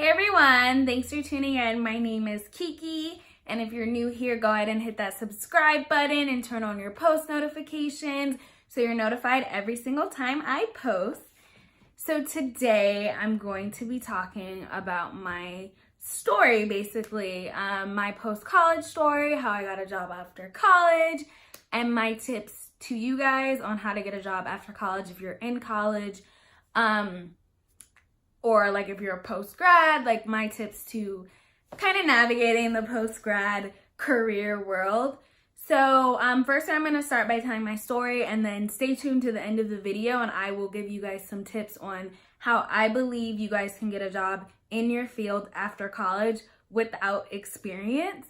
Hey everyone, thanks for tuning in. My name is Kiki, and if you're new here, go ahead and hit that subscribe button and turn on your post notifications so you're notified every single time I post. So today I'm going to be talking about my story, basically, my post-college story, how I got a job after college, and my tips to you guys on how to get a job after college if you're in college. Or like if you're a post-grad, like my tips to kind of navigating the post-grad career world. So first I'm going to start by telling my story, and then stay tuned to the end of the video and I will give you guys some tips on how I believe you guys can get a job in your field after college without experience.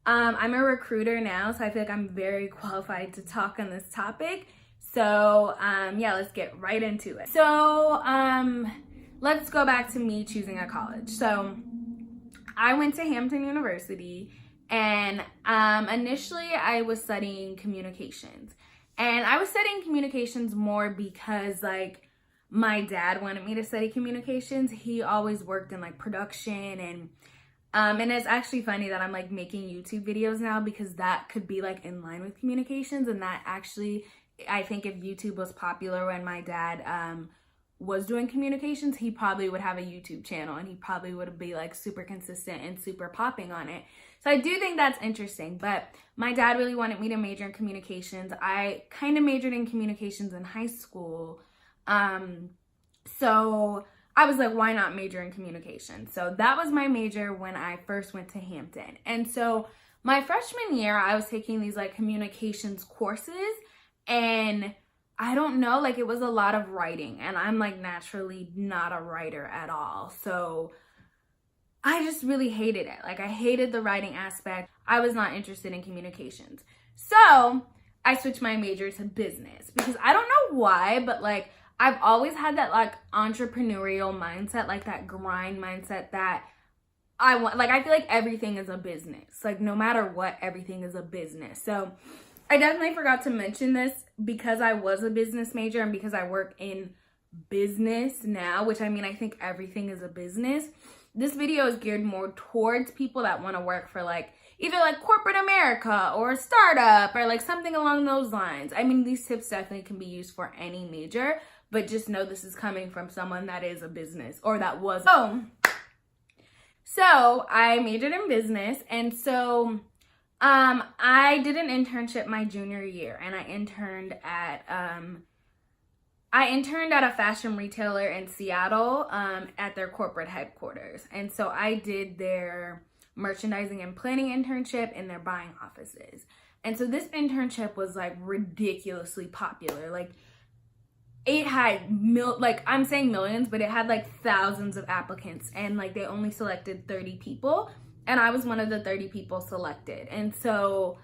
I'm a recruiter now, so I feel like I'm very qualified to talk on this topic. So yeah, let's get right into it. So let's go back to me choosing a college. So I went to Hampton University, and initially I was studying communications. And I was studying communications more because like my dad wanted me to study communications. He always worked in like production, and it's actually funny that I'm like making YouTube videos now because that could be like in line with communications. And that actually, I think if YouTube was popular when my dad was doing communications, he probably would have a YouTube channel and he probably would be like super consistent and super popping on it. So I do think that's interesting, but my dad really wanted me to major in communications. I kind of majored in communications in high school. So I was like, why not major in communications? So that was my major when I first went to Hampton. And so my freshman year, I was taking these like communications courses, and I don't know, like it was a lot of writing, and I'm like naturally not a writer at all. So I just really hated it. Like I hated the writing aspect. I was not interested in communications. So I switched my major to business because I don't know why, but like I've always had that like entrepreneurial mindset, like that grind mindset that I want. Like I feel like everything is a business. Like no matter what, everything is a business. So I definitely forgot to mention this because I was a business major and because I work in business now, which I mean, I think everything is a business. This video is geared more towards people that want to work for like either like corporate America or a startup or like something along those lines. I mean, these tips definitely can be used for any major, but just know this is coming from someone that is a business or that was. So I majored in business, and so I did an internship my junior year, and I interned at a fashion retailer in Seattle at their corporate headquarters. And so I did their merchandising and planning internship in their buying offices. And so this internship was like ridiculously popular. Like it had I'm saying millions, but it had like thousands of applicants, and like they only selected 30 people. And I was one of the 30 people selected. And so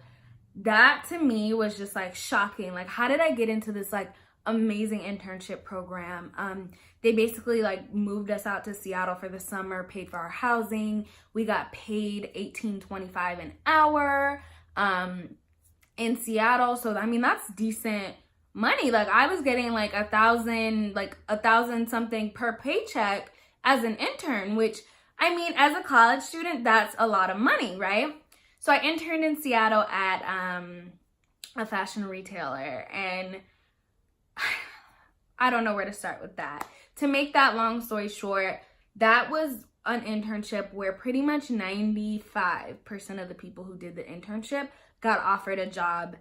that to me was just like shocking. Like, how did I get into this like amazing internship program? They basically like moved us out to Seattle for the summer, paid for our housing. We got paid $18.25 an hour in Seattle. So, I mean, that's decent money. Like I was getting like $1,000 something per paycheck as an intern, which I mean, as a college student, that's a lot of money, right? So I interned in Seattle at a fashion retailer, and I don't know where to start with that. To make that long story short, that was an internship where pretty much 95% of the people who did the internship got offered a job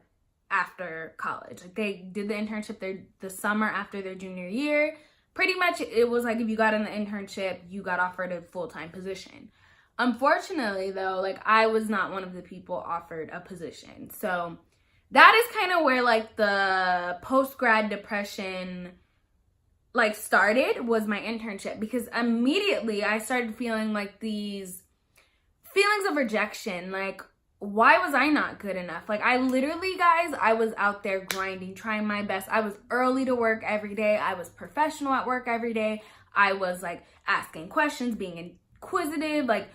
after college. Like they did the internship the summer after their junior year. Pretty much it was like if you got in the internship, you got offered a full-time position. Unfortunately though, like I was not one of the people offered a position. So that is kind of where like the post-grad depression like started, was my internship, because immediately I started feeling like these feelings of rejection. Like, why was I not good enough? Like I literally, guys, I was out there grinding, trying my best. I was early to work every day. I was professional at work every day. I was like asking questions, being inquisitive, like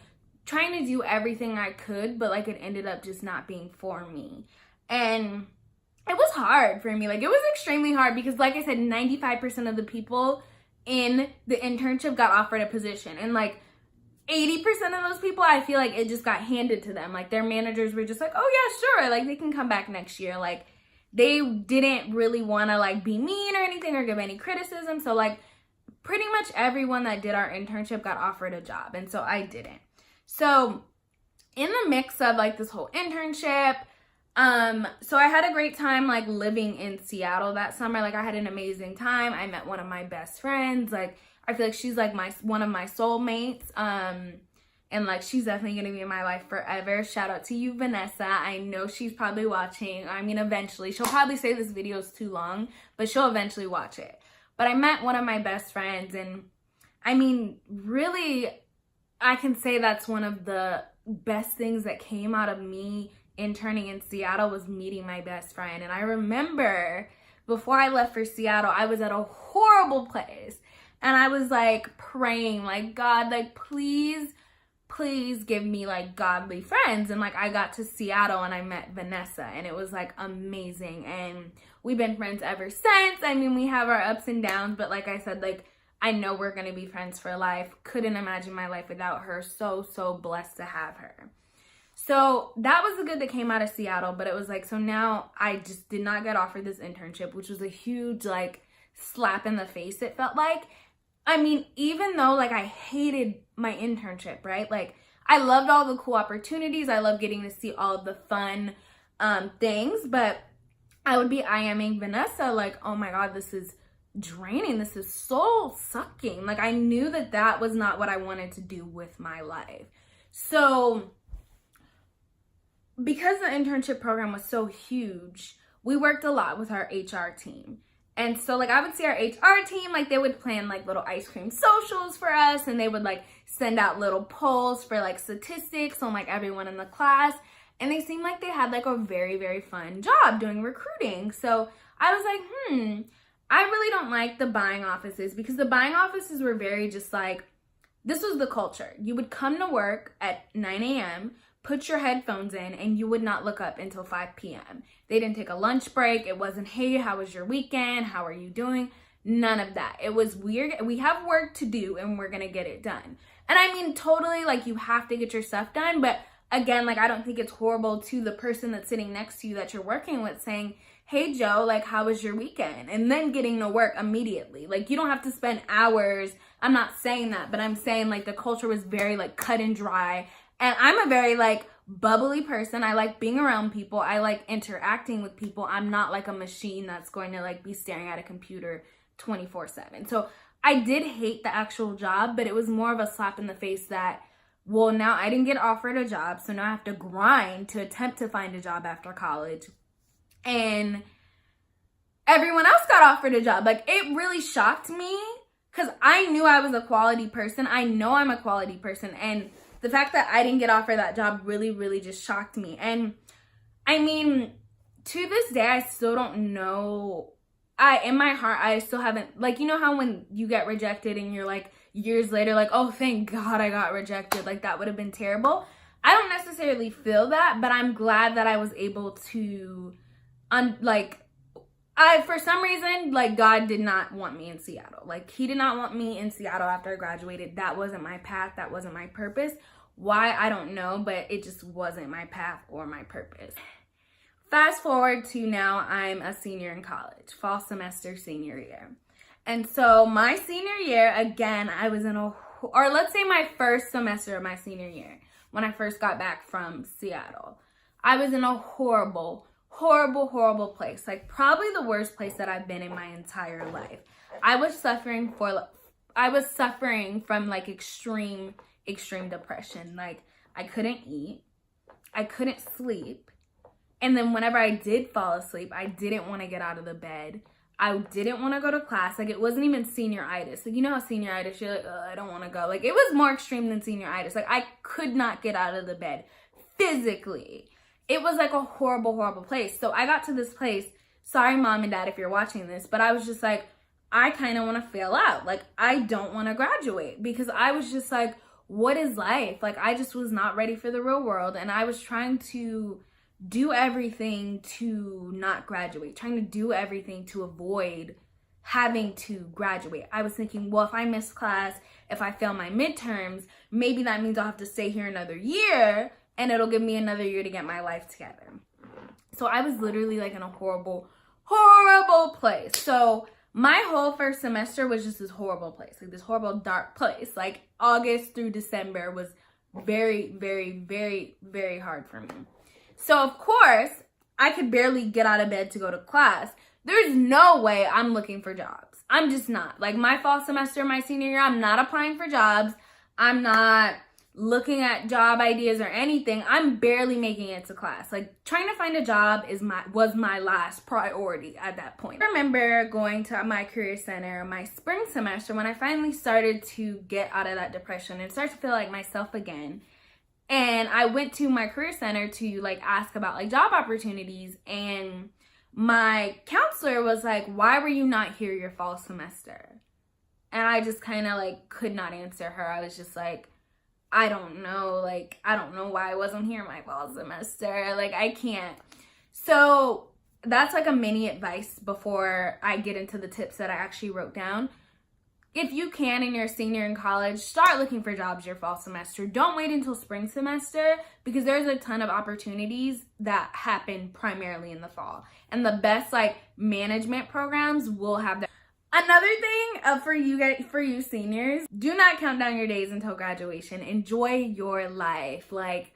trying to do everything I could, but like it ended up just not being for me. And it was hard for me. Like it was extremely hard because like I said, 95% of the people in the internship got offered a position. And like 80% of those people, I feel like it just got handed to them. Like their managers were just like, oh yeah, sure, like they can come back next year. Like they didn't really want to like be mean or anything or give any criticism. So like pretty much everyone that did our internship got offered a job, and so I didn't. So in the mix of like this whole internship, so I had a great time like living in Seattle that summer. Like I had an amazing time. I met one of my best friends. Like I feel like she's like one of my soulmates. And like she's definitely gonna be in my life forever. Shout out to you, Vanessa. I know she's probably watching. I mean, eventually. She'll probably say this video is too long, but she'll eventually watch it. But I met one of my best friends, and I mean, really, I can say that's one of the best things that came out of me interning in Seattle was meeting my best friend. And I remember before I left for Seattle, I was at a horrible place. And I was like praying, like, God, like, please give me like godly friends. And like I got to Seattle and I met Vanessa, and it was like amazing. And we've been friends ever since. I mean, we have our ups and downs, but like I said, like I know we're gonna be friends for life. Couldn't imagine my life without her. So blessed to have her. So that was the good that came out of Seattle. But it was like, so now I just did not get offered this internship, which was a huge like slap in the face, it felt like. I mean, even though like I hated my internship, right? Like I loved all the cool opportunities. I love getting to see all of the fun things, but I would be IMing Vanessa like, oh my God, this is draining. This is soul sucking. Like I knew that that was not what I wanted to do with my life. So because the internship program was so huge, we worked a lot with our HR team. And so like I would see our HR team, like they would plan like little ice cream socials for us, and they would like send out little polls for like statistics on like everyone in the class. And they seemed like they had like a very fun job doing recruiting. So I was like, I really don't like the buying offices, because the buying offices were very just like, this was the culture. You would come to work at 9 a.m., put your headphones in, and you would not look up until 5 p.m. They didn't take a lunch break. It wasn't, hey, how was your weekend? How are you doing? None of that. It was weird. We have work to do and we're going to get it done. And I mean, totally, like you have to get your stuff done. But again, like I don't think it's horrible to the person that's sitting next to you that you're working with saying, hey, Joe, like how was your weekend? And then getting to work immediately. Like you don't have to spend hours. I'm not saying that, but I'm saying like the culture was very like cut and dry. And I'm a very like bubbly person. I like being around people. I like interacting with people. I'm not like a machine that's going to like be staring at a computer 24/7. So I did hate the actual job, but it was more of a slap in the face that, well, now I didn't get offered a job. So now I have to grind to attempt to find a job after college. And everyone else got offered a job. Like it really shocked me, because I knew I was a quality person. I know I'm a quality person. And the fact that I didn't get offered that job really just shocked me. And I mean, to this day, I still don't know. In my heart, I still haven't, like, you know how when you get rejected and you're like years later, like, oh, thank God I got rejected. Like that would have been terrible. I don't necessarily feel that, but I'm glad that I was able to, for some reason, like God did not want me in Seattle. Like he did not want me in Seattle after I graduated. That wasn't my path. That wasn't my purpose. Why, I don't know, but it just wasn't my path or my purpose. Fast forward to now, I'm a senior in college, fall semester senior year. And so my senior year, again, I was in or let's say my first semester of my senior year, when I first got back from Seattle, I was in a horrible place. Like probably the worst place that I've been in my entire life. I was suffering from like extreme depression. Like I couldn't eat, I couldn't sleep. And then whenever I did fall asleep, I didn't want to get out of the bed. I didn't want to go to class. Like it wasn't even senioritis. Like you know how senioritis, you're like, I don't want to go. Like it was more extreme than senioritis. Like I could not get out of the bed physically. It was like a horrible place. So I got to this place. Sorry, mom and dad, if you're watching this, but I was just like, I kind of want to fail out. Like I don't want to graduate, because I was just like, what is life? Like I just was not ready for the real world. And I was trying to do everything to not graduate, trying to do everything to avoid having to graduate. I was thinking, well, if I miss class, if I fail my midterms, maybe that means I'll have to stay here another year and it'll give me another year to get my life together. So I was literally like in a horrible place. So my whole first semester was just this horrible place, like this horrible dark place. Like August through December was very, very, very, very hard for me. So of course, I could barely get out of bed to go to class. There's no way I'm looking for jobs. I'm just not. Like my fall semester, my senior year, I'm not applying for jobs. I'm not looking at job ideas or anything. I'm barely making it to class. Like trying to find a job was my last priority at that point. I remember going to my career center my spring semester when I finally started to get out of that depression and start to feel like myself again. And I went to my career center to like ask about like job opportunities, and my counselor was like, why were you not here your fall semester? And I just kind of like could not answer her. I was just like, I don't know. Like, I don't know why I wasn't here my fall semester. Like, I can't. So that's like a mini advice before I get into the tips that I actually wrote down. If you can and you're a senior in college, start looking for jobs your fall semester. Don't wait until spring semester, because there's a ton of opportunities that happen primarily in the fall. And the best like management programs will have that. Another thing for you seniors, do not count down your days until graduation. Enjoy your life. Like,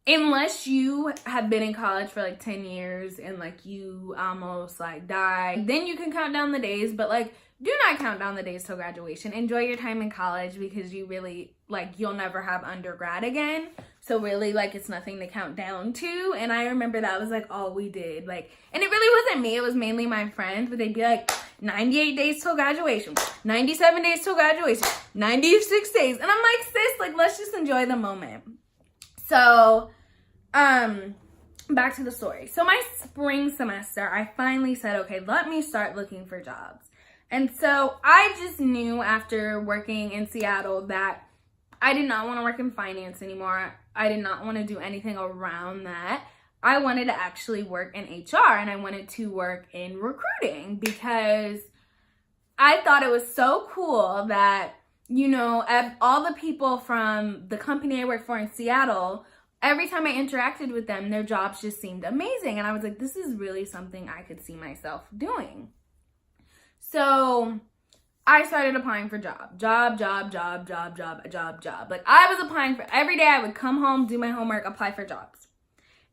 unless you have been in college for like 10 years and like you almost like died, then you can count down the days. But like, do not count down the days till graduation. Enjoy your time in college, because you really, like, you'll never have undergrad again. So really, like, it's nothing to count down to. And I remember that was like all we did. Like, and it really wasn't me. It was mainly my friends. But they'd be like, 98 days till graduation, 97 days till graduation, 96 days. And I'm like, sis, like, let's just enjoy the moment. So, back to the story. So my spring semester, I finally said, okay, let me start looking for jobs. And so I just knew after working in Seattle that I did not want to work in finance anymore. I did not want to do anything around that. I wanted to actually work in HR, and I wanted to work in recruiting, because I thought it was so cool that, you know, all the people from the company I worked for in Seattle, every time I interacted with them, their jobs just seemed amazing. And I was like, this is really something I could see myself doing. So I started applying for job. Like I was applying for every day. I would come home, do my homework, apply for jobs.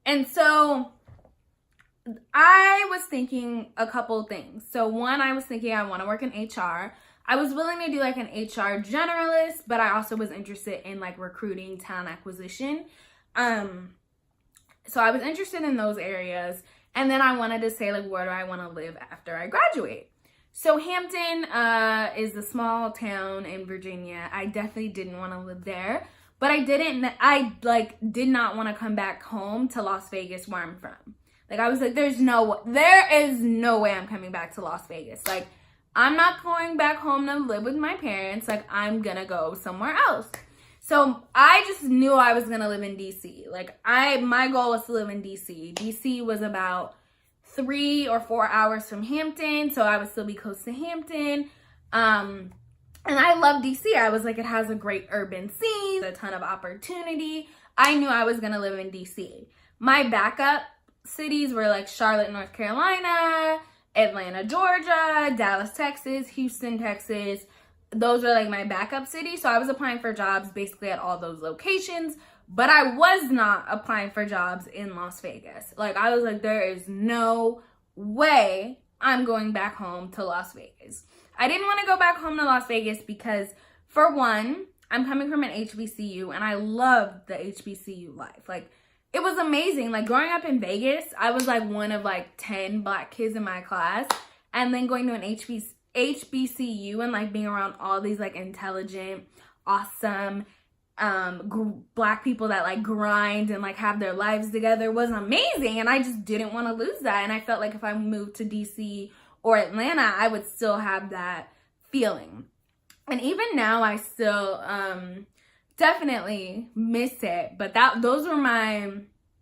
And so I was thinking a couple things. So one, I was thinking I want to work in HR. I was willing to do like an HR generalist, but I also was interested in like recruiting, talent acquisition. So I was interested in those areas. And then I wanted to say, like, where do I want to live after I graduate? So Hampton is a small town in Virginia. I definitely didn't want to live there, but I did not want to come back home to Las Vegas, where I'm from. Like, I was like, there is no way I'm coming back to Las Vegas. Like, I'm not going back home to live with my parents. Like, I'm gonna go somewhere else. So I just knew I was gonna live in DC. Like, my goal was to live in DC. DC was about 3 or 4 hours from Hampton, so I would still be close to Hampton. And I love DC. I was like, it has a great urban scene, a ton of opportunity. I knew I was gonna live in DC. My backup cities were like Charlotte, North Carolina, Atlanta, Georgia, Dallas, Texas, Houston, Texas. Those were like my backup cities. So I was applying for jobs basically at all those locations. But I was not applying for jobs in Las Vegas. Like, I was like, there is no way I'm going back home to Las Vegas. I didn't want to go back home to Las Vegas because, for one, I'm coming from an HBCU, and I loved the HBCU life. Like, it was amazing. Like, growing up in Vegas, I was like one of like 10 black kids in my class. And then going to an HBCU and like being around all these like intelligent, awesome, black people that like grind and like have their lives together was amazing. And I just didn't want to lose that. And I felt like if I moved to DC or Atlanta, I would still have that feeling. And even now I still definitely miss it. But those were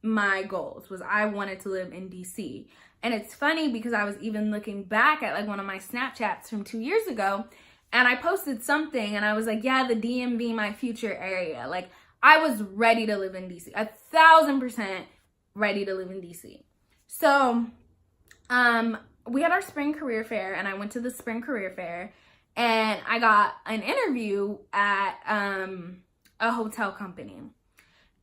my goals, was I wanted to live in DC. And it's funny because I was even looking back at like one of my Snapchats from 2 years ago, And I posted something and I was like, yeah, the DMV, my future area. Like, I was ready to live in DC, 1,000% ready to live in DC. So, we had our spring career fair, and I went to the spring career fair, and I got an interview at a hotel company.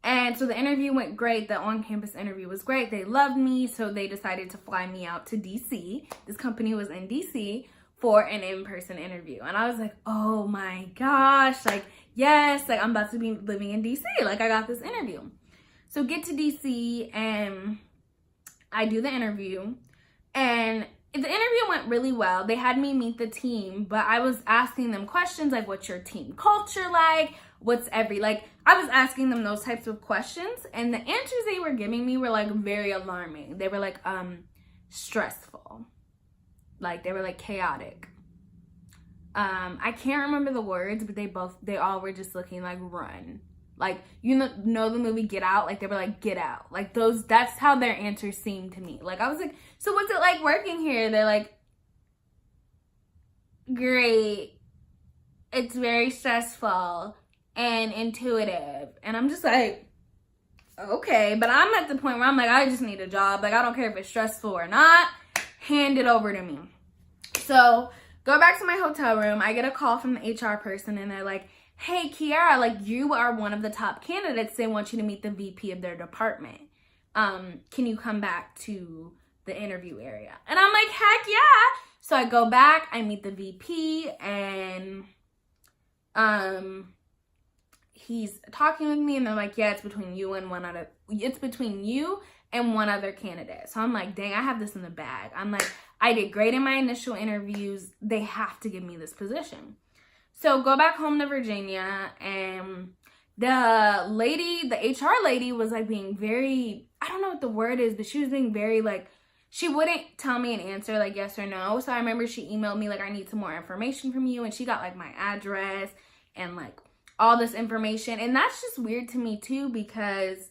And so the interview went great. The on-campus interview was great. They loved me, so they decided to fly me out to DC. This company was in DC for an in-person interview. And I was like, oh my gosh, like, yes, like, I'm about to be living in DC. Like, I got this interview. So get to DC, and I do the interview, and the interview went really well. They had me meet the team, but I was asking them questions like, what's your team culture like? I was asking them those types of questions, and the answers they were giving me were like very alarming. They were like stressful. Like, they were like chaotic. I can't remember the words, but they all were just looking like run. Like, you know the movie Get Out? Like, they were like, get out. Like, that's how their answers seemed to me. Like, I was like, so what's it like working here? They're like, great. It's very stressful and intuitive. And I'm just like, okay. But I'm at the point where I'm like, I just need a job. Like, I don't care if it's stressful or not. Hand it over to me. So, go back to my hotel room. I get a call from the HR person, and they're like, hey, Kiara, like, you are one of the top candidates. They want you to meet the VP of their department. Can you come back to the interview area? And I'm like, heck yeah. So I go back, I meet the VP, and he's talking with me, and they're like, yeah, it's between you and one other candidate. So I'm like, dang, I have this in the bag. I'm like, I did great in my initial interviews. They have to give me this position. So go back home to Virginia, and the HR lady was like being very, I don't know what the word is, but she was being very like, she wouldn't tell me an answer like yes or no. So I remember she emailed me like, I need some more information from you. And she got like my address and like all this information. And that's just weird to me too, because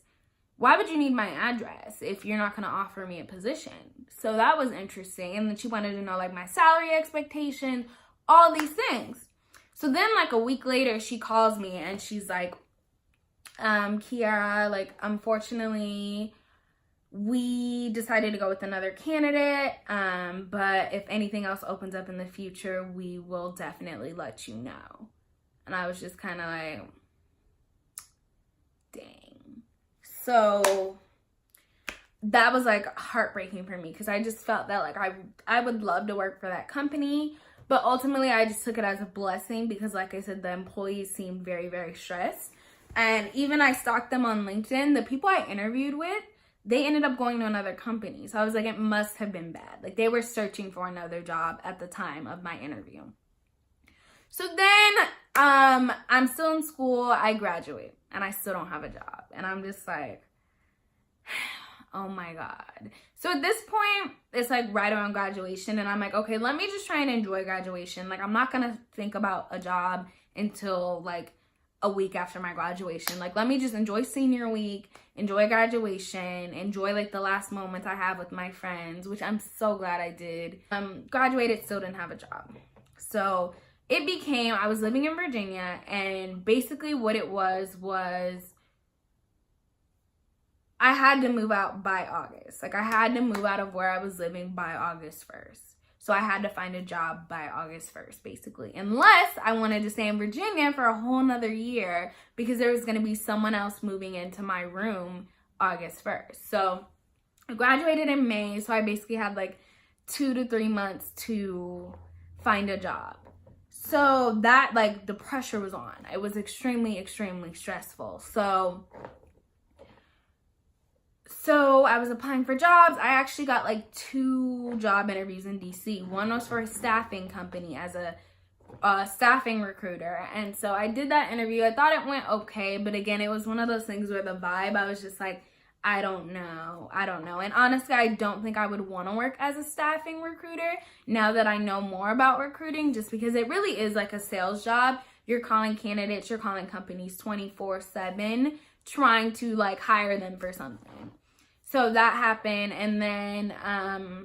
why would you need my address if you're not going to offer me a position? So that was interesting. And then she wanted to know like my salary expectations, all these things. So then like a week later, she calls me and she's like, Kiara, like, unfortunately, we decided to go with another candidate. But if anything else opens up in the future, we will definitely let you know. And I was just kind of like, dang. So that was like heartbreaking for me, because I just felt that like I would love to work for that company. But ultimately, I just took it as a blessing because, like I said, the employees seemed very, very stressed. And even I stalked them on LinkedIn. The people I interviewed with, they ended up going to another company. So I was like, it must have been bad. Like, they were searching for another job at the time of my interview. So then I'm still in school. I graduate, and I still don't have a job. And I'm just like, oh my God. So at this point, it's like right around graduation, and I'm like, okay, let me just try and enjoy graduation. Like, I'm not gonna think about a job until like a week after my graduation. Like, let me just enjoy senior week, enjoy graduation, enjoy like the last moments I have with my friends, which I'm so glad I did. Graduated, still didn't have a job. So it became, I was living in Virginia, and basically what it was I had to move out by August. Like, I had to move out of where I was living by August 1st. So I had to find a job by August 1st, basically. Unless I wanted to stay in Virginia for a whole nother year, because there was going to be someone else moving into my room August 1st. So I graduated in May. So I basically had like 2 to 3 months to find a job. So that, like, the pressure was on. It was extremely, extremely stressful. So I was applying for jobs. I actually got like 2 job interviews in DC. One was for a staffing company as a staffing recruiter. And so I did that interview. I thought it went okay. But again, it was one of those things where the vibe, I was just like, I don't know. And honestly, I don't think I would want to work as a staffing recruiter now that I know more about recruiting, just because it really is like a sales job. You're calling candidates, you're calling companies 24/7, trying to like hire them for something. So that happened, and then I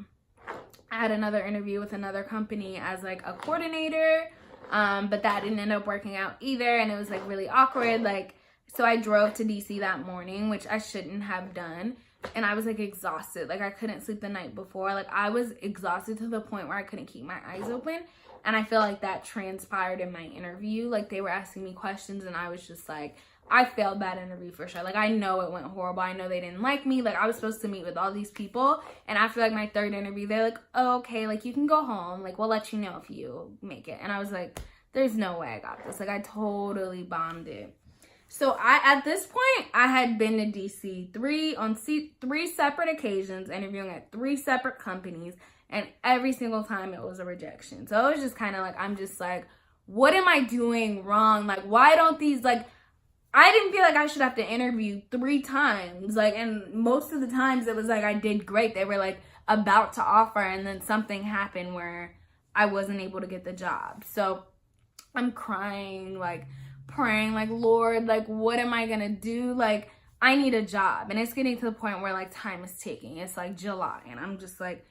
had another interview with another company as like a coordinator. But that didn't end up working out either, and it was like really awkward. Like, so I drove to DC that morning, which I shouldn't have done, and I was like exhausted. Like, I couldn't sleep the night before. Like, I was exhausted to the point where I couldn't keep my eyes open, and I feel like that transpired in my interview. Like, they were asking me questions, and I was just like, I failed that interview for sure. Like, I know it went horrible. I know they didn't like me. Like, I was supposed to meet with all these people, and after like my third interview, they're like, oh, okay, like you can go home. Like, we'll let you know if you make it. And I was like, there's no way I got this. Like, I totally bombed it. So at this point, I had been to DC three separate occasions, interviewing at 3 separate companies, and every single time it was a rejection. So it was just kind of like, I'm just like, what am I doing wrong? Like, why don't these, like, I didn't feel like I should have to interview 3 times. Like, and most of the times it was like I did great. They were like about to offer, and then something happened where I wasn't able to get the job. So I'm crying, like praying, like, Lord, like, what am I gonna do? Like, I need a job. And it's getting to the point where like time is ticking. It's like July, and I'm just like,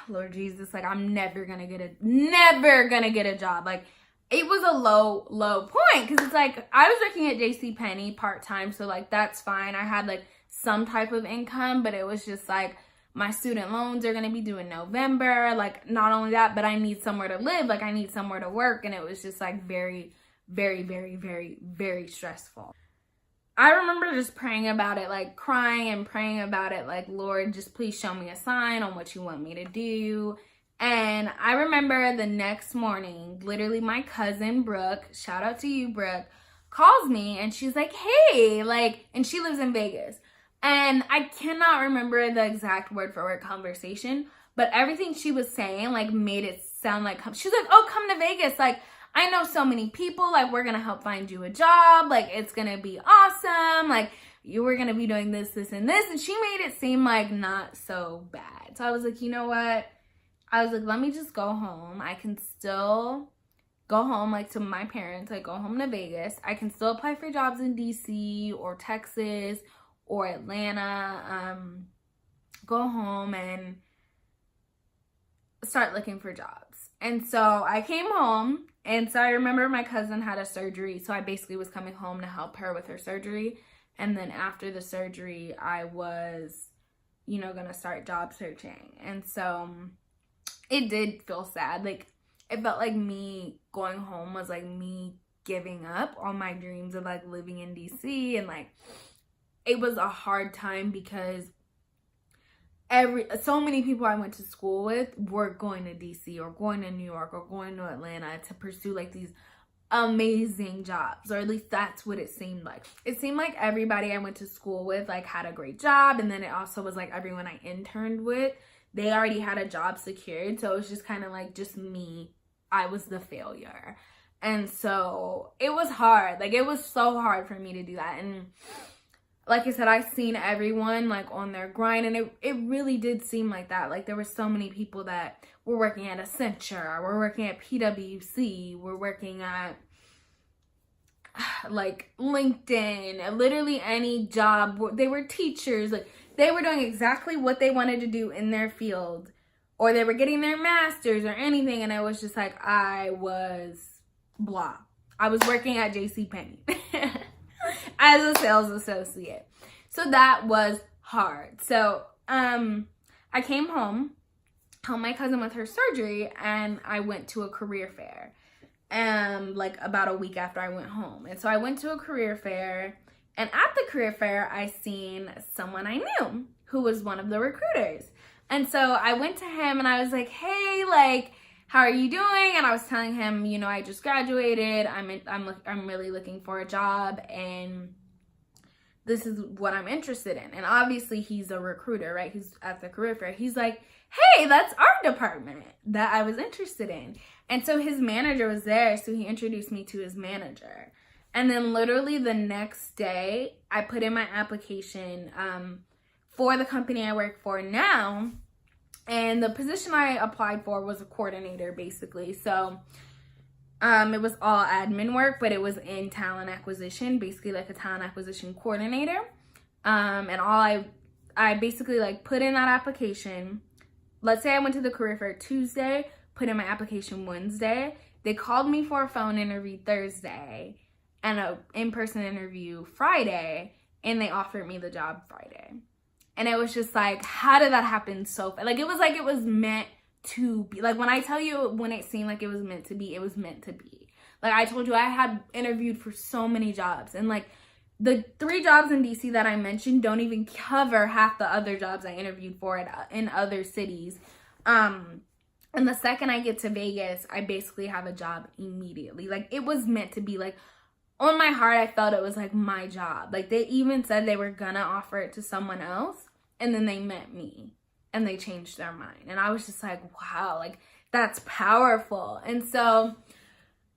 Lord Jesus, like, I'm never gonna get a job. Like, it was a low point, because it's like I was working at JCPenney part-time, so like that's fine. I had like some type of income, but it was just like my student loans are gonna be due in November. Like, not only that, but I need somewhere to live. Like, I need somewhere to work, and it was just like very, very, very, very, very stressful. I remember just praying about it, like crying and praying about it, like, Lord, just please show me a sign on what you want me to do. And I remember the next morning, literally my cousin Brooke, shout out to you, Brooke, calls me, and she's like, hey, like, and she lives in Vegas. And I cannot remember the exact word for word conversation, but everything she was saying, like, made it sound like, she's like, oh, come to Vegas. Like, I know so many people, like, we're going to help find you a job. Like, it's going to be awesome. Like, you were going to be doing this, this, and this. And she made it seem like not so bad. So I was like, you know what? I was like, let me just go home. I can still go home, like, to my parents. Like, go home to Vegas. I can still apply for jobs in DC or Texas or Atlanta. Go home and start looking for jobs. And so I came home, and so I remember my cousin had a surgery, so I basically was coming home to help her with her surgery. And then after the surgery, I was, you know, gonna start job searching. And so it did feel sad. Like, it felt like me going home was like me giving up on my dreams of like living in DC. And like, it was a hard time because so many people I went to school with were going to DC or going to New York or going to Atlanta to pursue like these amazing jobs, or at least that's what it seemed like. It seemed like everybody I went to school with like had a great job, and then it also was like everyone I interned with, they already had a job secured. So it was just kind of like just me. I was the failure. And so it was hard. Like, it was so hard for me to do that. And like I said, I seen everyone like on their grind, and it really did seem like that. Like, there were so many people that were working at Accenture, were working at PwC, were working at like LinkedIn, literally any job. They were teachers. Like, they were doing exactly what they wanted to do in their field, or they were getting their masters or anything. And I was just like, I was blah. I was working at JCPenney as a sales associate. So that was hard. So I came home, helped my cousin with her surgery, and I went to a career fair. Like about a week after I went home. And so I went to a career fair, and at the career fair, I seen someone I knew who was one of the recruiters. And so I went to him and I was like, hey, like, how are you doing? And I was telling him, you know, I just graduated. I'm really looking for a job, and this is what I'm interested in. And obviously he's a recruiter, right? He's at the career fair. He's like, hey, that's our department that I was interested in. And so his manager was there, so he introduced me to his manager. And then literally the next day, I put in my application for the company I work for now. And the position I applied for was a coordinator, basically. So it was all admin work, but it was in talent acquisition, basically like a talent acquisition coordinator. And all I basically like put in that application. Let's say I went to the career fair Tuesday, put in my application Wednesday. They called me for a phone interview Thursday and an in-person interview Friday, and they offered me the job Friday. And it was just like, how did that happen so fast? Like, it was meant to be. Like, when I tell you, when it seemed like it was meant to be, it was meant to be. Like, I told you, I had interviewed for so many jobs, and like, the 3 jobs in DC that I mentioned don't even cover half the other jobs I interviewed for in other cities. And the second I get to Vegas, I basically have a job immediately. Like, it was meant to be. Like, on my heart, I felt it was like my job. Like, they even said they were gonna offer it to someone else, and then they met me and they changed their mind. And I was just like, wow, like, that's powerful. And so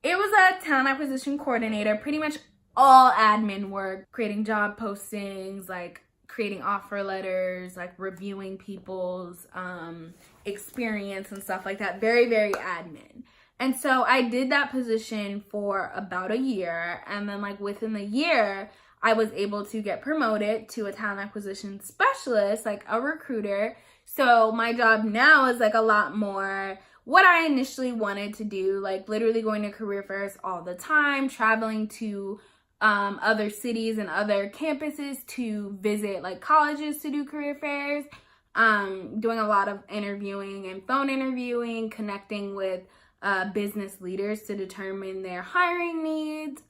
it was a talent acquisition coordinator, pretty much all admin work, creating job postings, like creating offer letters, like reviewing people's experience and stuff like that. Very, very admin. And so I did that position for about a year. And then like within the year, I was able to get promoted to a talent acquisition specialist, like a recruiter. So my job now is like a lot more what I initially wanted to do, like literally going to career fairs all the time, traveling to other cities and other campuses to visit like colleges to do career fairs, doing a lot of interviewing and phone interviewing, connecting with business leaders to determine their hiring needs.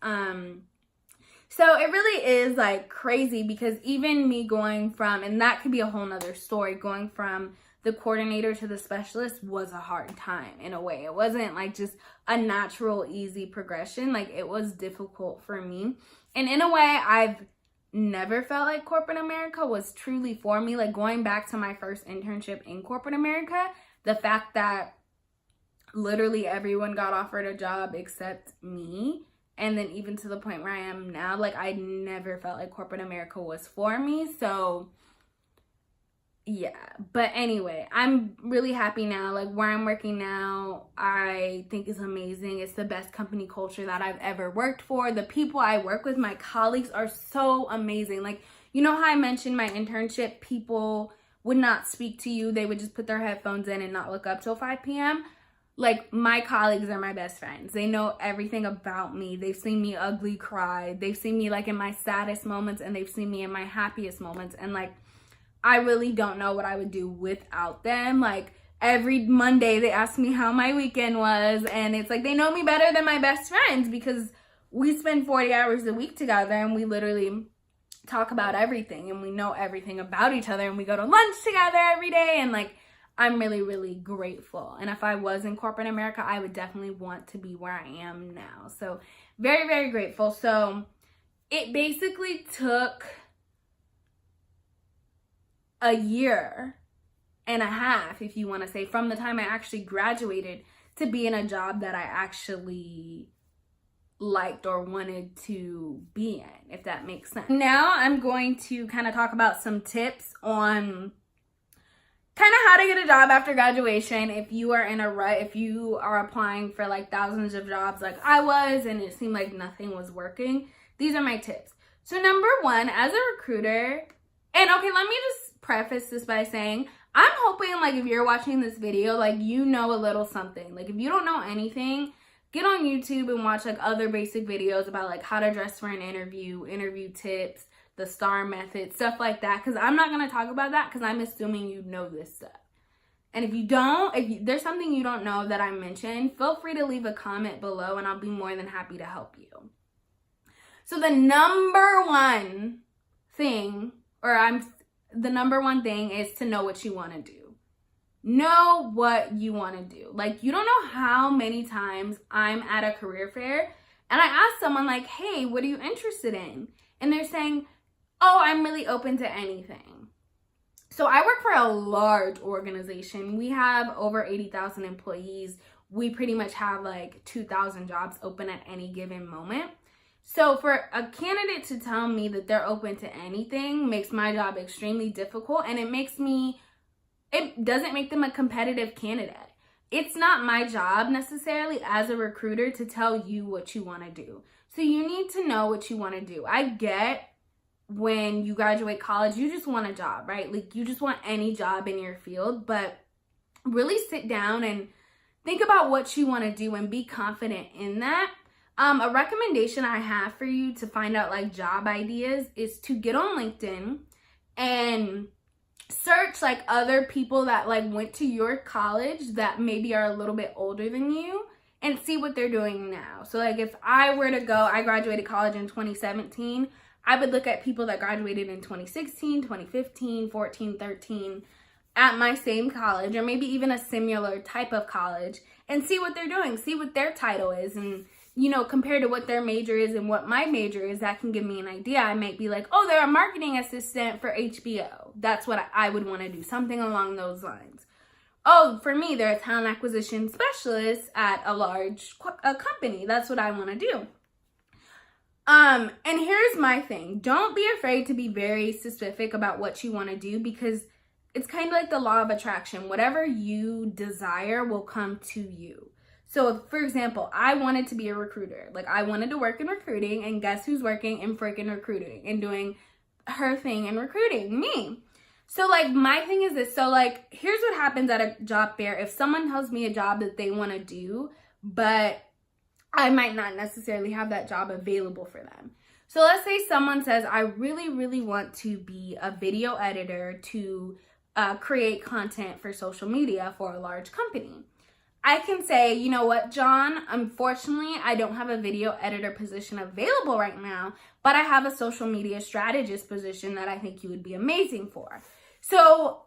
So it really is like crazy, because even me going from, and that could be a whole nother story, going from the coordinator to the specialist was a hard time in a way. It wasn't like just a natural, easy progression. Like, it was difficult for me. And in a way, I've never felt like corporate America was truly for me. Like, going back to my first internship in corporate America, the fact that literally everyone got offered a job except me, and then even to the point where I am now, like, I never felt like corporate America was for me. So yeah, but anyway, I'm really happy now. Like, where I'm working now, I think is amazing. It's the best company culture that I've ever worked for. The people I work with, my colleagues, are so amazing. Like, you know how I mentioned my internship, people would not speak to you. They would just put their headphones in and not look up till 5 p.m. Like, my colleagues are my best friends. They know everything about me. They've seen me ugly cry. They've seen me like in my saddest moments, and they've seen me in my happiest moments. And like, I really don't know what I would do without them. Like, every Monday they ask me how my weekend was, and it's like they know me better than my best friends, because we spend 40 hours a week together, and we literally talk about everything, and we know everything about each other, and we go to lunch together every day. And like, I'm really, really grateful. And if I was in corporate America, I would definitely want to be where I am now. So very, very grateful. So it basically took a year and a half, if you want to say, from the time I actually graduated to be in a job that I actually liked or wanted to be in, if that makes sense. Now I'm going to kind of talk about some tips on kind of how to get a job after graduation. If you are in a rut, if you are applying for like thousands of jobs like I was, and it seemed like nothing was working, these are my tips. So number one, as a recruiter, and okay, let me just preface this by saying, I'm hoping like if you're watching this video, like you know a little something. Like, if you don't know anything, get on YouTube and watch like other basic videos about like how to dress for an interview tips, the STAR method, stuff like that. Because I'm not going to talk about that, because I'm assuming you know this stuff. And if you don't, if there's something you don't know that I mentioned, feel free to leave a comment below, and I'll be more than happy to help you. So the number one thing, the number one thing is to know what you want to do. Know what you want to do. Like, you don't know how many times I'm at a career fair and I ask someone like, hey, what are you interested in? And they're saying, oh, I'm really open to anything. So I work for a large organization. We have over 80,000 employees. We pretty much have like 2,000 jobs open at any given moment. So for a candidate to tell me that they're open to anything makes my job extremely difficult, and it doesn't make them a competitive candidate. It's not my job necessarily as a recruiter to tell you what you want to do. So you need to know what you want to do. I get when you graduate college, you just want a job, right? Like, you just want any job in your field, but really sit down and think about what you want to do and be confident in that. A recommendation I have for you to find out like job ideas is to get on LinkedIn and search like other people that like went to your college that maybe are a little bit older than you and see what they're doing now. So like if I were to go, I graduated college in 2017, I would look at people that graduated in 2016, 2015, 14, 13 at my same college, or maybe even a similar type of college, and see what they're doing, see what their title is, and you know, compared to what their major is and what my major is, that can give me an idea. I might be like, oh, they're a marketing assistant for HBO. That's what I would want to do, something along those lines. Oh, for me, they're a talent acquisition specialist at a large company. That's what I want to do. And here's my thing. Don't be afraid to be very specific about what you want to do, because it's kind of like the law of attraction. Whatever you desire will come to you. So, for example, I wanted to be a recruiter. Like, I wanted to work in recruiting, and guess who's working in freaking recruiting and doing her thing in recruiting? Me. So, like, my thing is this. So, like, here's what happens at a job fair. If someone tells me a job that they want to do, but I might not necessarily have that job available for them. So, let's say someone says, I really, really want to be a video editor to create content for social media for a large company. I can say, you know what, John, unfortunately, I don't have a video editor position available right now, but I have a social media strategist position that I think you would be amazing for. So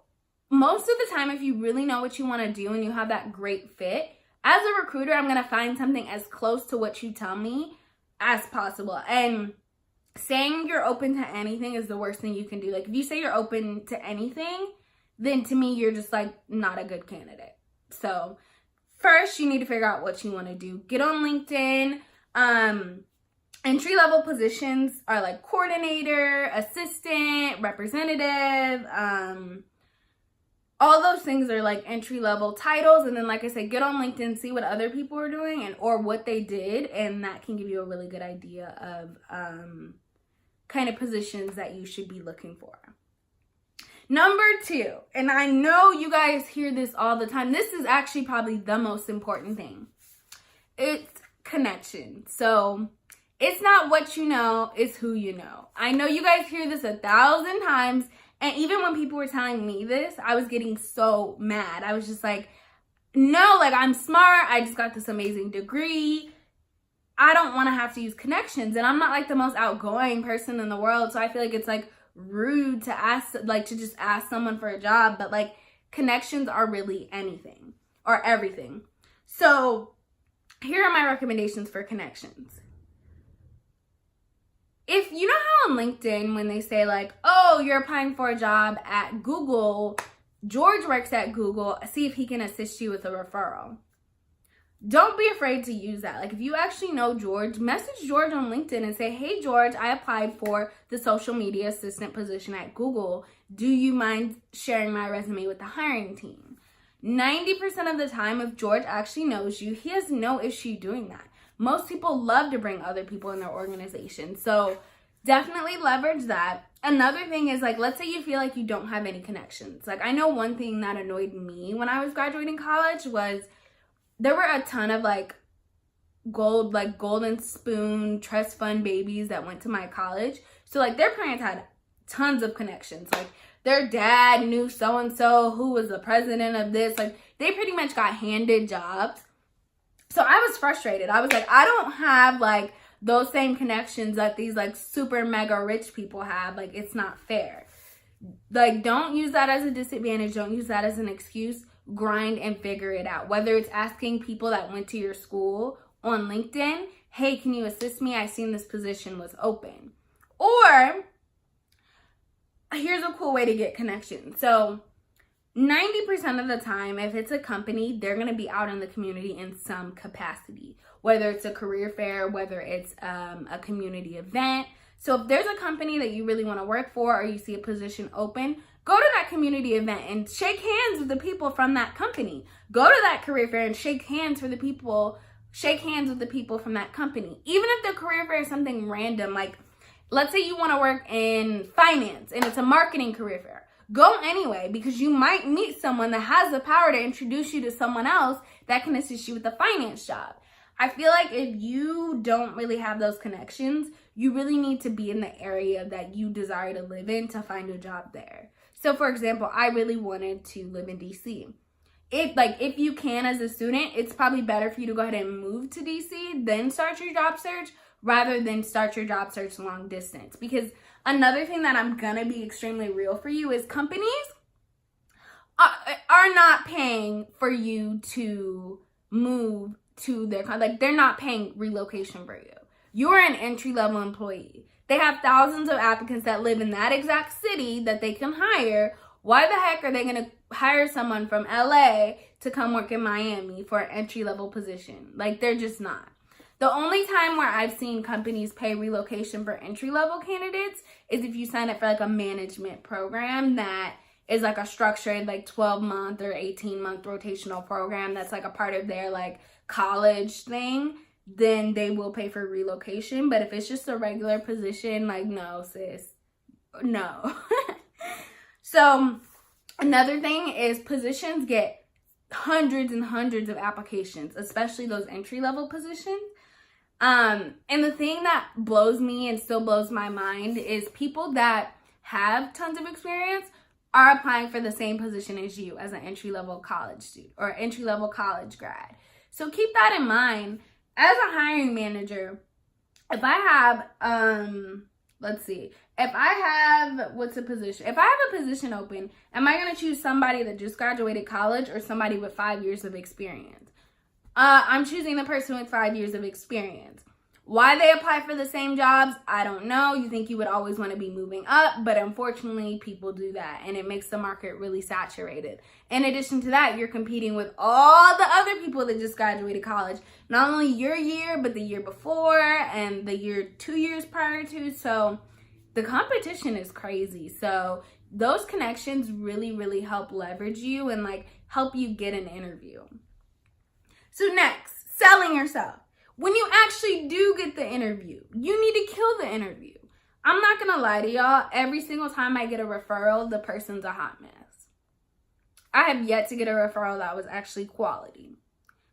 most of the time, if you really know what you want to do and you have that great fit, as a recruiter, I'm going to find something as close to what you tell me as possible. And saying you're open to anything is the worst thing you can do. Like, if you say you're open to anything, then to me, you're just like not a good candidate. So first, you need to figure out what you want to do. Get on LinkedIn. Entry-level positions are like coordinator, assistant, representative. All those things are like entry-level titles. And then, like I said, get on LinkedIn, see what other people are doing and or what they did. And that can give you a really good idea of kind of positions that you should be looking for. Number 2, and I know you guys hear this all the time. This is actually probably the most important thing. It's connection. So it's not what you know, it's who you know. I know you guys hear this 1,000 times. And even when people were telling me this, I was getting so mad. I was just like, no, like, I'm smart. I just got this amazing degree. I don't want to have to use connections. And I'm not like the most outgoing person in the world. So I feel like it's like rude to ask, like, to just ask someone for a job, but like connections are really anything or everything. So here are my recommendations for connections. If you know how on LinkedIn, when they say like, oh, you're applying for a job at Google, George works at Google, see if he can assist you with a referral. Don't be afraid to use that. Like, if you actually know George, message George on LinkedIn and say, hey, George, I applied for the social media assistant position at Google. Do you mind sharing my resume with the hiring team? 90% of the time, if George actually knows you, he has no issue doing that. Most people love to bring other people in their organization. So definitely leverage that. Another thing is, like, let's say you feel like you don't have any connections. Like, I know one thing that annoyed me when I was graduating college was there were a ton of like golden spoon trust fund babies that went to my college. So like their parents had tons of connections. Like their dad knew so-and-so who was the president of this. Like they pretty much got handed jobs. So I was frustrated. I was like, I don't have like those same connections that these like super mega rich people have. Like, it's not fair. Like, don't use that as a disadvantage. Don't use that as an excuse. Grind and figure it out. Whether it's asking people that went to your school on LinkedIn, hey, can you assist me? I seen this position was open. Or here's a cool way to get connections. So 90% of the time, if it's a company, they're going to be out in the community in some capacity, whether it's a career fair, whether it's a community event. So if there's a company that you really want to work for, or you see a position open, go to that community event and shake hands with the people from that company. Go to that career fair and shake hands with the people from that company. Even if the career fair is something random, like let's say you want to work in finance and it's a marketing career fair. go anyway, because you might meet someone that has the power to introduce you to someone else that can assist you with the finance job. I feel like if you don't really have those connections, you really need to be in the area that you desire to live in to find a job there. So for example, I really wanted to live in DC. If you can as a student, it's probably better for you to go ahead and move to DC, then start your job search, rather than start your job search long distance. Because another thing that I'm gonna be extremely real for you is companies are not paying for you to move to their, like, they're not paying relocation for you. You're an entry-level employee. They have thousands of applicants that live in that exact city that they can hire. Why the heck are they going to hire someone from LA to come work in Miami for an entry-level position? Like, they're just not. The only time where I've seen companies pay relocation for entry-level candidates is if you sign up for like a management program that is like a structured like 12-month or 18-month rotational program that's like a part of their like college thing. Then they will pay for relocation. But if it's just a regular position, like, no, sis, no. So another thing is positions get hundreds and hundreds of applications, especially those entry-level positions. And the thing that blows me and still blows my mind is people that have tons of experience are applying for the same position as you as an entry-level college student or entry-level college grad. So keep that in mind. As a hiring manager, if I have, what's a position? If I have a position open, am I going to choose somebody that just graduated college or somebody with 5 years of experience? I'm choosing the person with 5 years of experience. Why they apply for the same jobs, I don't know. You think you would always want to be moving up, but unfortunately, people do that, and it makes the market really saturated. In addition to that, you're competing with all the other people that just graduated college. Not only your year, but the year before and the year 2 years prior to. So the competition is crazy. So those connections really, really help leverage you and like help you get an interview. So next, selling yourself. When you actually do get the interview, you need to kill the interview. I'm not going to lie to y'all. Every single time I get a referral, the person's a hot mess. I have yet to get a referral that was actually quality.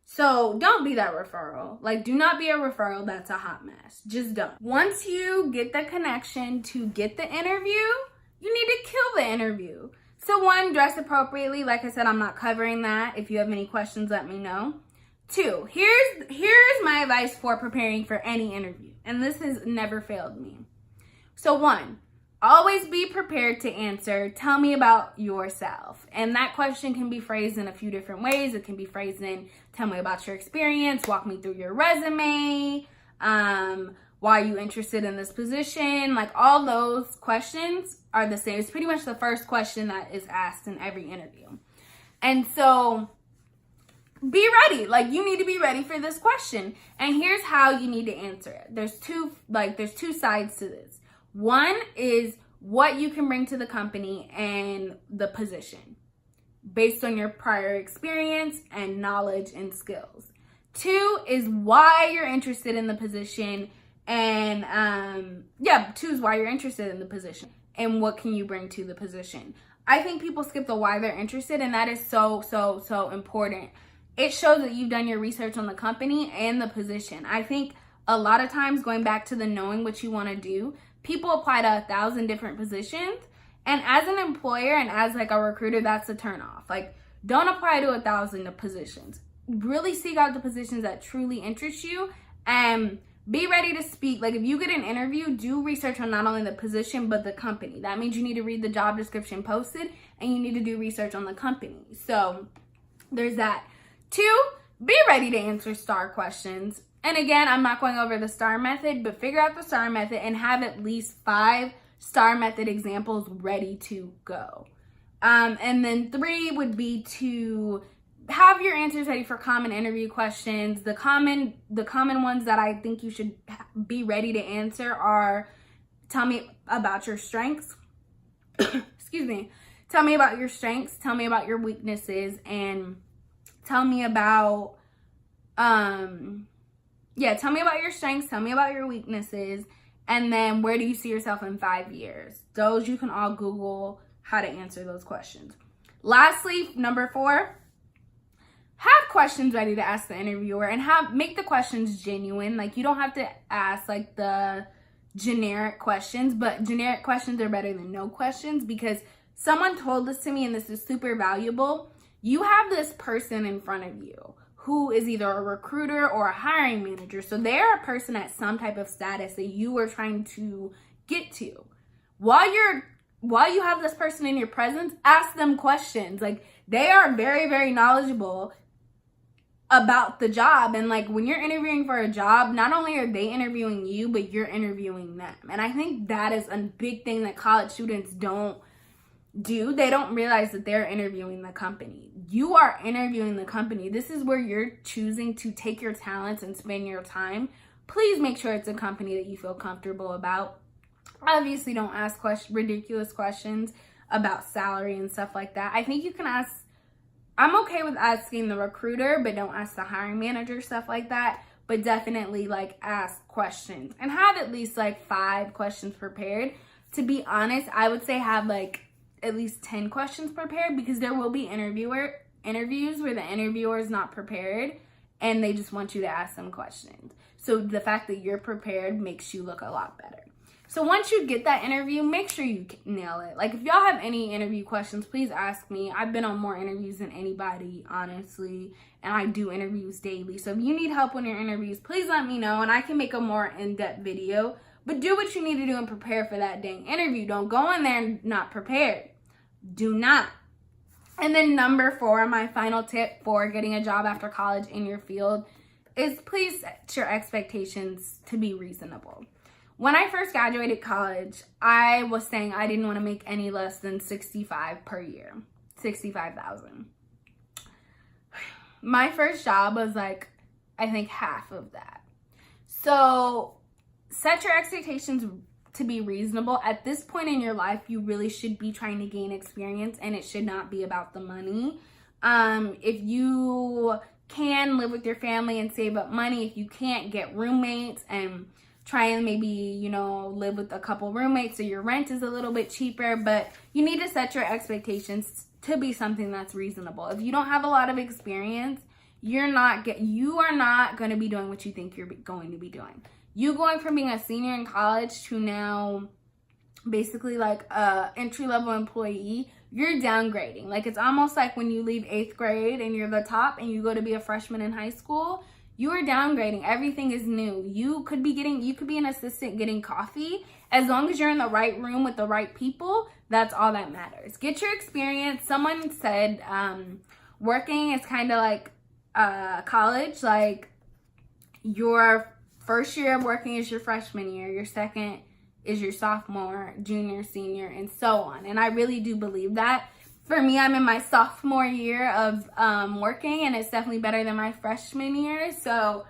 So don't be that referral. Like, do not be a referral that's a hot mess. Just don't. Once you get the connection to get the interview, you need to kill the interview. So one, dress appropriately. Like I said, I'm not covering that. If you have any questions, let me know. 2, here's my advice for preparing for any interview, and this has never failed me. So 1, always be prepared to answer, tell me about yourself. And that question can be phrased in a few different ways. It can be phrased in, tell me about your experience, walk me through your resume, why are you interested in this position? Like, all those questions are the same. It's pretty much the first question that is asked in every interview. And so be ready. Like, you need to be ready for this question. And here's how you need to answer it. There's two sides to this. One is what you can bring to the company and the position based on your prior experience and knowledge and skills. 2 is why you're interested in the position and 2 is why you're interested in the position and what can you bring to the position. I think people skip the why they're interested, and that is so important. It shows that you've done your research on the company and the position. I think a lot of times, going back to the knowing what you want to do, people apply to 1,000 different positions. And as an employer and as like a recruiter, that's a turnoff. Like, don't apply to 1,000 positions. Really seek out the positions that truly interest you and be ready to speak. Like, if you get an interview, do research on not only the position, but the company. That means you need to read the job description posted and you need to do research on the company. So there's that. 2, be ready to answer STAR questions. And again, I'm not going over the STAR method, but figure out the STAR method and have at least 5 STAR method examples ready to go. And then 3 would be to have your answers ready for common interview questions. The common ones that I think you should be ready to answer are, tell me about your strengths. Excuse me. Tell me about your strengths. Tell me about your weaknesses, and tell me about, tell me about your strengths, tell me about your weaknesses, and then where do you see yourself in 5 years? Those you can all Google how to answer those questions. Lastly, number 4, have questions ready to ask the interviewer and make the questions genuine. Like, you don't have to ask like the generic questions, but generic questions are better than no questions, because someone told this to me, and this is super valuable. You have this person in front of you who is either a recruiter or a hiring manager. So they're a person at some type of status that you are trying to get to. While you have this person in your presence, ask them questions. Like, they are very, very knowledgeable about the job. And like, when you're interviewing for a job, not only are they interviewing you, but you're interviewing them. And I think that is a big thing that college students don't do. They don't realize that they're interviewing the company. You are interviewing the company. This is where you're choosing to take your talents and spend your time. Please make sure it's a company that you feel comfortable about. Obviously, don't ask ridiculous questions about salary and stuff like that. I think you can ask, I'm okay with asking the recruiter, but don't ask the hiring manager, stuff like that. But definitely like ask questions and have at least like 5 questions prepared. To be honest, I would say have like at least 10 questions prepared, because there will be interviews where the interviewer is not prepared and they just want you to ask them questions. So the fact that you're prepared makes you look a lot better. So once you get that interview, make sure you nail it. Like, if y'all have any interview questions, please ask me. I've been on more interviews than anybody, honestly, and I do interviews daily. So if you need help on your interviews, please let me know, and I can make a more in-depth video. But do what you need to do and prepare for that dang interview. Don't go in there not prepared. Do not. And then number 4, my final tip for getting a job after college in your field is please set your expectations to be reasonable. When I first graduated college, I was saying I didn't want to make any less than $65,000 per year. $65,000. My first job was like, I think half of that. So set your expectations to be reasonable. At this point in your life, you really should be trying to gain experience, and it should not be about the money. If you can live with your family and save up money, if you can't, get roommates and try and maybe, you know, live with a couple roommates so your rent is a little bit cheaper. But you need to set your expectations to be something that's reasonable. If you don't have a lot of experience, you are not going to be doing what you think you're going to be doing. You going from being a senior in college to now basically like a entry-level employee, you're downgrading. Like, it's almost like when you leave 8th grade and you're the top and you go to be a freshman in high school, you are downgrading. Everything is new. You could be an assistant getting coffee. As long as you're in the right room with the right people, that's all that matters. Get your experience. Someone said working is kind of like college. Like, your first year of working is your freshman year. Your second is your sophomore, junior, senior, and so on. And I really do believe that. For me, I'm in my sophomore year of working, and it's definitely better than my freshman year. So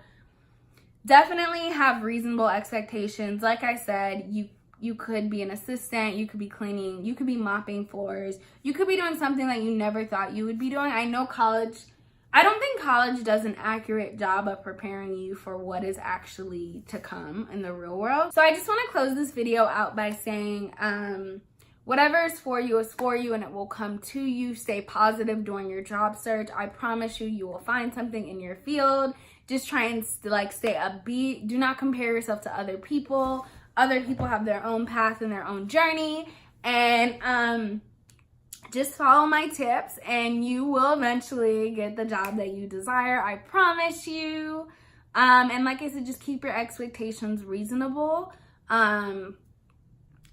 definitely have reasonable expectations. Like I said, you could be an assistant, you could be cleaning, you could be mopping floors, you could be doing something that you never thought you would be doing. I don't think college does an accurate job of preparing you for what is actually to come in the real world. So I just want to close this video out by saying, whatever is for you, and it will come to you. Stay positive during your job search. I promise you will find something in your field. Just try and stay upbeat. Do not compare yourself to other people. Other people have their own path and their own journey. And just follow my tips and you will eventually get the job that you desire. I promise you. And like I said, just keep your expectations reasonable.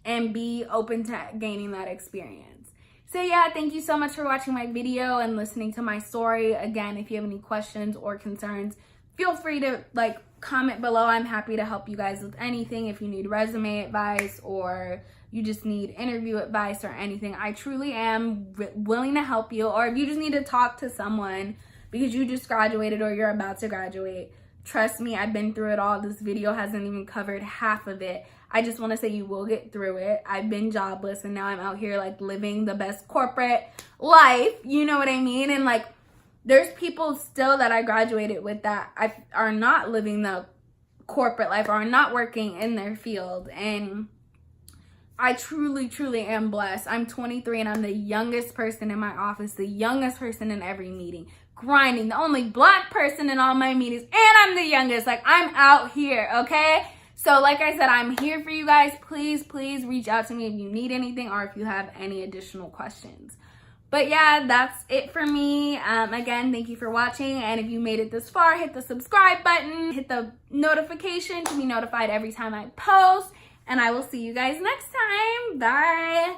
And be open to gaining that experience. So yeah, thank you so much for watching my video and listening to my story. Again, if you have any questions or concerns, feel free to comment below. I'm happy to help you guys with anything. If you need resume advice or you just need interview advice or anything, I truly am willing to help you. Or if you just need to talk to someone because you just graduated or you're about to graduate, trust me, I've been through it all. This video hasn't even covered half of it. I just want to say you will get through it. I've been jobless and now I'm out here living the best corporate life. You know what I mean? And there's people still that I graduated with that are not living the corporate life or are not working in their field. And I truly, truly am blessed. I'm 23 and I'm the youngest person in my office, the youngest person in every meeting, grinding, the only Black person in all my meetings, and I'm the youngest. Like, I'm out here, okay? So like I said, I'm here for you guys. Please, please reach out to me if you need anything or if you have any additional questions. But yeah, that's it for me. Again, thank you for watching. And if you made it this far, hit the subscribe button, hit the notification to be notified every time I post. And I will see you guys next time. Bye.